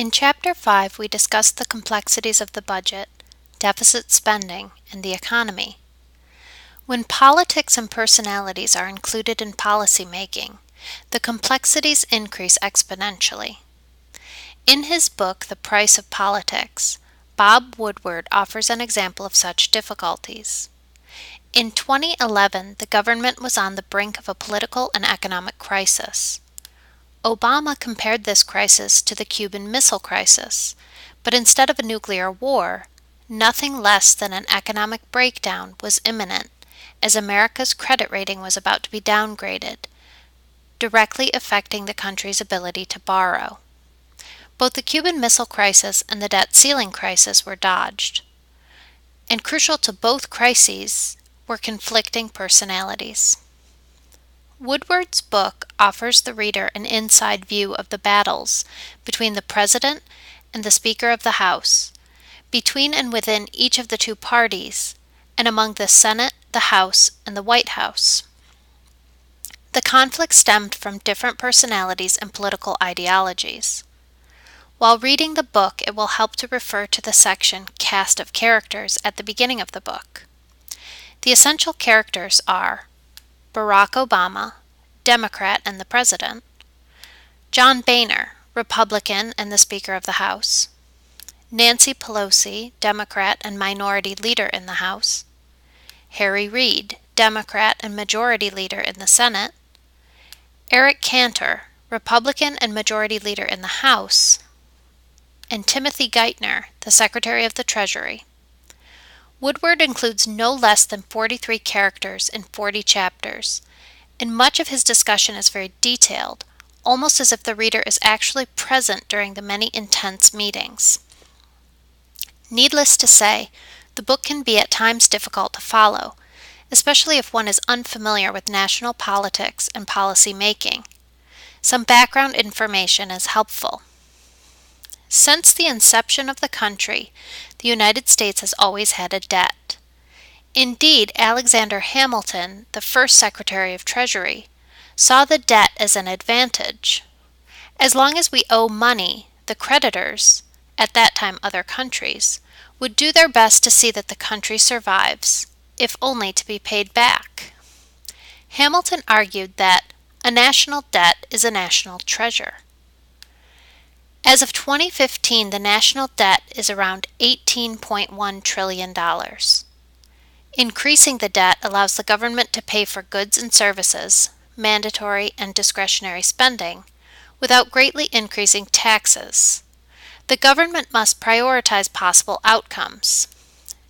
In Chapter 5, we discussed the complexities of the budget, deficit spending, and the economy. When politics and personalities are included in policy making, the complexities increase exponentially. In his book, The Price of Politics, Bob Woodward offers an example of such difficulties. In 2011, the government was on the brink of a political and economic crisis. Obama compared this crisis to the Cuban Missile Crisis, but instead of a nuclear war, nothing less than an economic breakdown was imminent, as America's credit rating was about to be downgraded, directly affecting the country's ability to borrow. Both the Cuban Missile Crisis and the debt ceiling crisis were dodged, and crucial to both crises were conflicting personalities. Woodward's book offers the reader an inside view of the battles between the President and the Speaker of the House, between and within each of the two parties, and among the Senate, the House, and the White House. The conflict stemmed from different personalities and political ideologies. While reading the book, it will help to refer to the section Cast of Characters at the beginning of the book. The essential characters are Barack Obama, Democrat and the President; John Boehner, Republican and the Speaker of the House; Nancy Pelosi, Democrat and Minority Leader in the House; Harry Reid, Democrat and Majority Leader in the Senate; Eric Cantor, Republican and Majority Leader in the House; and Timothy Geithner, the Secretary of the Treasury. Woodward includes no less than 43 characters in 40 chapters, and much of his discussion is very detailed, almost as if the reader is actually present during the many intense meetings. Needless to say, the book can be at times difficult to follow, especially if one is unfamiliar with national politics and policy making. Some background information is helpful. Since the inception of the country, the United States has always had a debt. Indeed, Alexander Hamilton, the first Secretary of Treasury, saw the debt as an advantage. As long as we owe money, the creditors, at that time other countries, would do their best to see that the country survives, if only to be paid back. Hamilton argued that a national debt is a national treasure. As of 2015, the national debt is around $18.1 trillion. Increasing the debt allows the government to pay for goods and services, mandatory and discretionary spending, without greatly increasing taxes. The government must prioritize possible outcomes.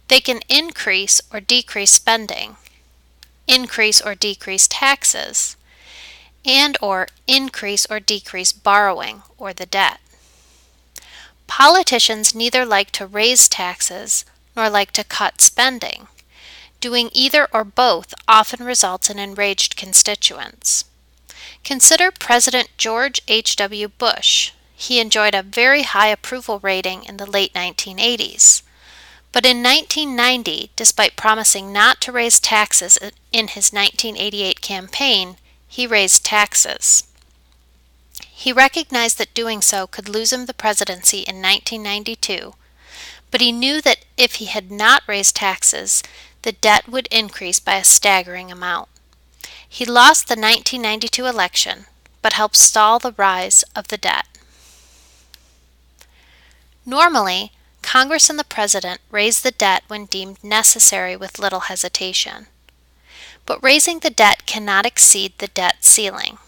They can increase or decrease spending, increase or decrease taxes, and/or increase or decrease borrowing or the debt. Politicians neither like to raise taxes nor like to cut spending. Doing either or both often results in enraged constituents. Consider President George H.W. Bush. He enjoyed a very high approval rating in the late 1980s. But in 1990, despite promising not to raise taxes in his 1988 campaign, he raised taxes. He recognized that doing so could lose him the presidency in 1992, but he knew that if he had not raised taxes, the debt would increase by a staggering amount. He lost the 1992 election, but helped stall the rise of the debt. Normally, Congress and the President raise the debt when deemed necessary with little hesitation. But raising the debt cannot exceed the debt ceiling.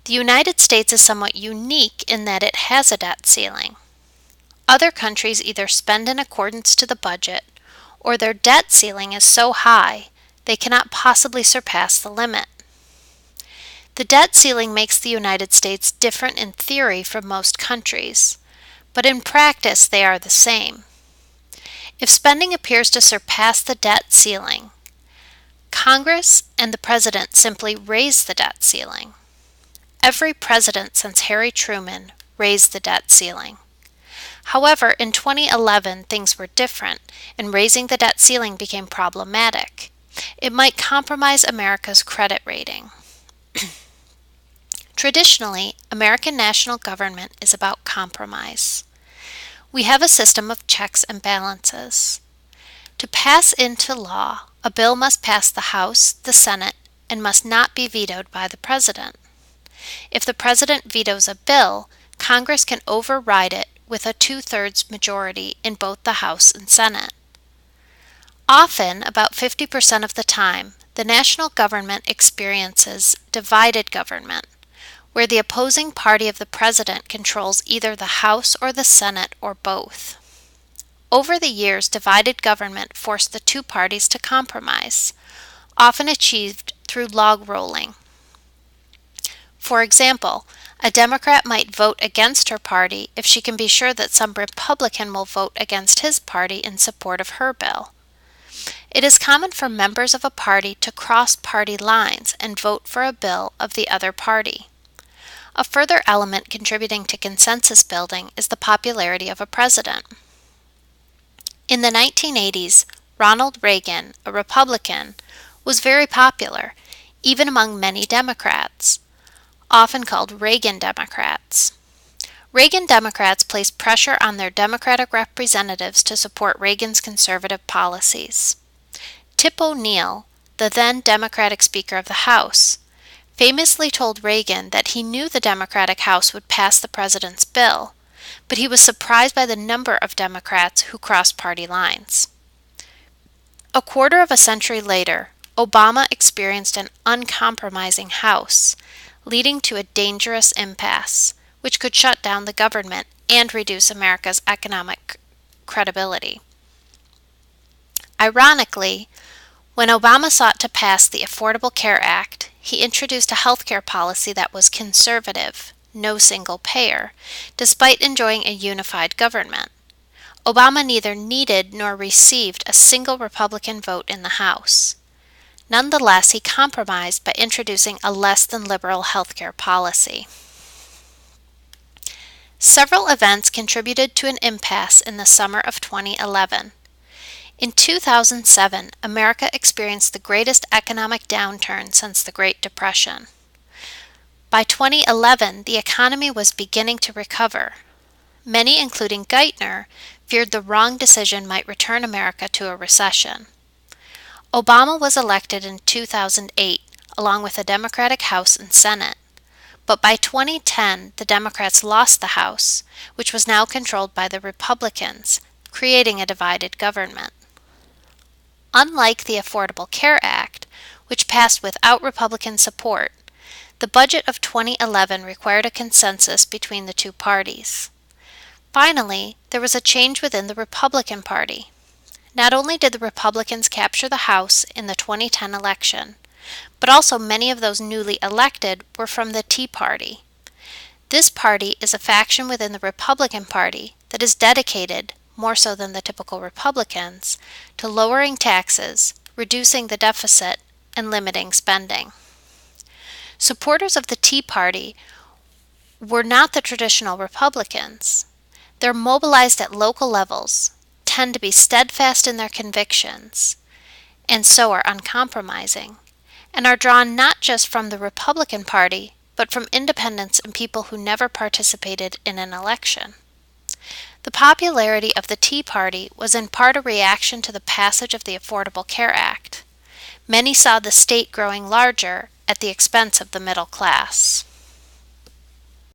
The United States is somewhat unique in that it has a debt ceiling. Other countries either spend in accordance to the budget, or their debt ceiling is so high they cannot possibly surpass the limit. The debt ceiling makes the United States different in theory from most countries, but in practice they are the same. If spending appears to surpass the debt ceiling, Congress and the President simply raise the debt ceiling. Every president since Harry Truman raised the debt ceiling. However, in 2011, things were different, and raising the debt ceiling became problematic. It might compromise America's credit rating. Traditionally, American national government is about compromise. We have a system of checks and balances. To pass into law, a bill must pass the House, the Senate, and must not be vetoed by the President. If the President vetoes a bill, Congress can override it with a two-thirds majority in both the House and Senate. Often, about 50% of the time, the national government experiences divided government, where the opposing party of the President controls either the House or the Senate or both. Over the years, divided government forced the two parties to compromise, often achieved through log rolling. For example, a Democrat might vote against her party if she can be sure that some Republican will vote against his party in support of her bill. It is common for members of a party to cross party lines and vote for a bill of the other party. A further element contributing to consensus building is the popularity of a president. In the 1980s, Ronald Reagan, a Republican, was very popular, even among many Democrats, often called Reagan Democrats. Reagan Democrats placed pressure on their Democratic representatives to support Reagan's conservative policies. Tip O'Neill, the then Democratic Speaker of the House, famously told Reagan that he knew the Democratic House would pass the president's bill, but he was surprised by the number of Democrats who crossed party lines. A quarter of a century later, Obama experienced an uncompromising House, leading to a dangerous impasse, which could shut down the government and reduce America's economic credibility. Ironically, when Obama sought to pass the Affordable Care Act, he introduced a health care policy that was conservative, no single payer, despite enjoying a unified government. Obama neither needed nor received a single Republican vote in the House. Nonetheless, he compromised by introducing a less than liberal health care policy. Several events contributed to an impasse in the summer of 2011. In 2007, America experienced the greatest economic downturn since the Great Depression. By 2011, the economy was beginning to recover. Many, including Geithner, feared the wrong decision might return America to a recession. Obama was elected in 2008, along with a Democratic House and Senate. But by 2010, the Democrats lost the House, which was now controlled by the Republicans, creating a divided government. Unlike the Affordable Care Act, which passed without Republican support, the budget of 2011 required a consensus between the two parties. Finally, there was a change within the Republican Party. Not only did the Republicans capture the House in the 2010 election, but also many of those newly elected were from the Tea Party. This party is a faction within the Republican Party that is dedicated, more so than the typical Republicans, to lowering taxes, reducing the deficit, and limiting spending. Supporters of the Tea Party were not the traditional Republicans. They're mobilized at local levels, tend to be steadfast in their convictions, and so are uncompromising, and are drawn not just from the Republican Party, but from independents and people who never participated in an election. The popularity of the Tea Party was in part a reaction to the passage of the Affordable Care Act. Many saw the state growing larger at the expense of the middle class.